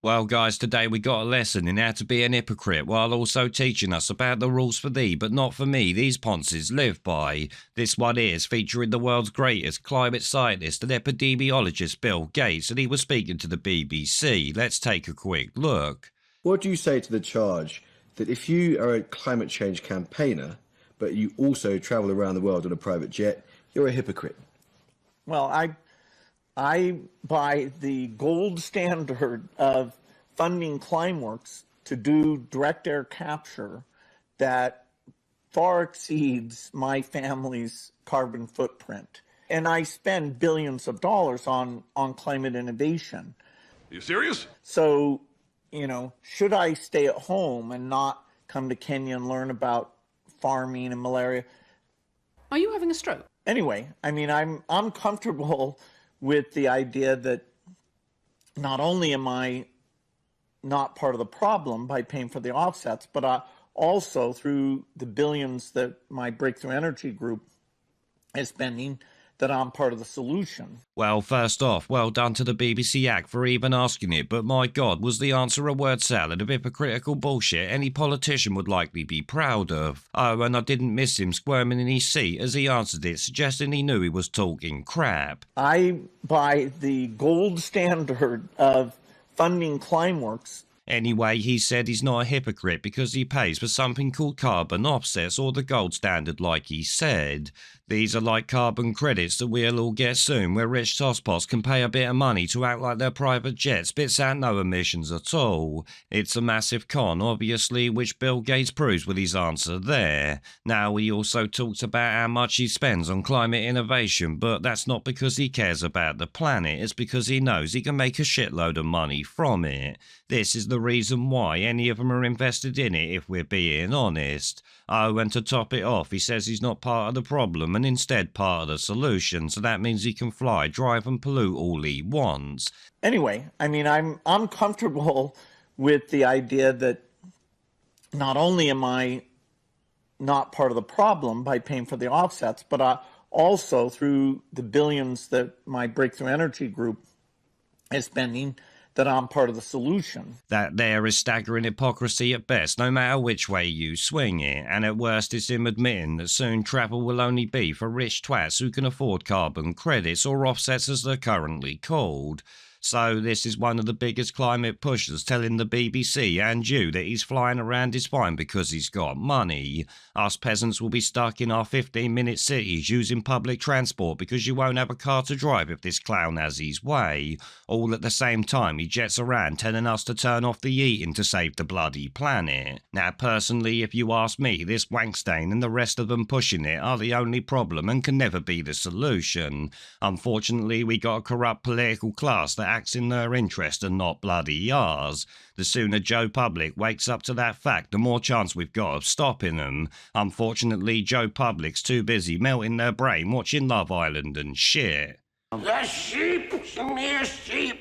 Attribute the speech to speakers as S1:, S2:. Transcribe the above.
S1: Well, guys, today we got a lesson in how to be an hypocrite while also teaching us about the rules for thee, but not for me, these ponces live by. This one is featuring the world's greatest climate scientist and epidemiologist, Bill Gates, and he was speaking to the BBC. Let's take a quick look.
S2: What do you say to the charge that if you are a climate change campaigner, but you also travel around the world on a private jet, you're a hypocrite?
S3: Well, I buy the gold standard of funding Climeworks to do direct air capture that far exceeds my family's carbon footprint. And I spend billions of dollars on climate innovation.
S4: Are you serious?
S3: So, should I stay at home and not come to Kenya and learn about farming and malaria?
S5: Are you having a stroke?
S3: Anyway, I'm comfortable with the idea that not only am I not part of the problem by paying for the offsets, but also through the billions that my Breakthrough Energy group is spending, that I'm part of the solution.
S1: Well, first off, well done to the BBC Act for even asking it, but my God, was the answer a word salad of hypocritical bullshit any politician would likely be proud of? Oh, and I didn't miss him squirming in his seat as he answered it, suggesting he knew he was talking crap.
S3: I buy the gold standard of funding Climeworks.
S1: Anyway, he said he's not a hypocrite because he pays for something called carbon offsets, or the gold standard like he said. These are like carbon credits that we'll all get soon, where rich tosspots can pay a bit of money to act like their private jet spits out no emissions at all. It's a massive con, obviously, which Bill Gates proves with his answer there. Now, he also talks about how much he spends on climate innovation, but that's not because he cares about the planet, it's because he knows he can make a shitload of money from it. This is the reason why any of them are invested in it, if we're being honest. Oh, and to top it off, he says he's not part of the problem and instead part of the solution, so that means he can fly, drive and pollute all he wants.
S3: Anyway, I'm comfortable with the idea that not only am I not part of the problem by paying for the offsets, but also through the billions that my Breakthrough Energy group is spending, that I'm part of the solution.
S1: That there is staggering hypocrisy at best, no matter which way you swing it, and at worst it's him admitting that soon travel will only be for rich twats who can afford carbon credits, or offsets as they're currently called. So this is one of the biggest climate pushers telling the BBC and you that he's flying around his spine because he's got money. Us peasants will be stuck in our 15-minute cities using public transport because you won't have a car to drive if this clown has his way. All at the same time he jets around telling us to turn off the eating to save the bloody planet. Now personally, if you ask me, this Wankstain and the rest of them pushing it are the only problem and can never be the solution. Unfortunately, we got a corrupt political class that acts in their interest and not bloody ours. The sooner Joe Public wakes up to that fact, the more chance we've got of stopping them. Unfortunately, Joe Public's too busy melting their brain watching Love Island and shit.
S6: The sheep, mere sheep.